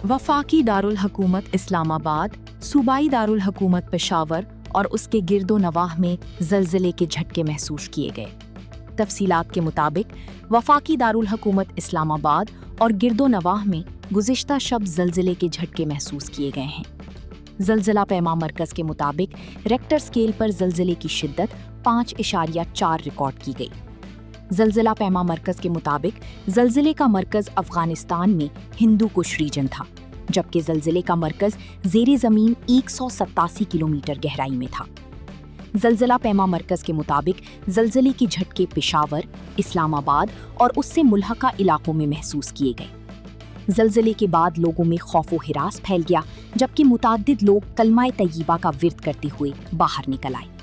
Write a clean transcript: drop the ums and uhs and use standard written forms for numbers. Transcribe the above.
वफाकी दारुल हुकूमत इस्लामाबाद, सूबाई दारुल हुकूमत पेशावर और उसके गिर्दो नवाह में ज़लज़ले के झटके महसूस किए गए। तफसीलात के मुताबिक वफाकी दारुल हुकूमत इस्लामाबाद और गिर्दो नवाह में गुज़िश्ता शब ज़लज़ले के झटके महसूस किए गए हैं। ज़लज़ला पैमा मरकज़ के मुताबिक रेक्टर स्केल पर ज़लज़ले की शिद्दत 5.4 रिकॉर्ड की गई। ज़लज़ला पैमा मरकज़ के मुताबिक ज़लज़ले का मरकज़ अफ़गानिस्तान में हिंदू कुश रीजन था, जबकि ज़लज़ले का मरकज़ ज़ेरे ज़मीन 187 किलोमीटर गहराई में था। ज़लज़ला पैमा मरकज़ के मुताबिक ज़लज़ले की झटके पेशावर, इस्लामाबाद और उससे मुल्हका इलाकों में महसूस किए गए। ज़लज़ले के बाद लोगों में खौफो हिरास फैल गया, जबकि मुताद्दिद लोग कलमा तय्यबा का विर्द करते हुए बाहर निकल आए।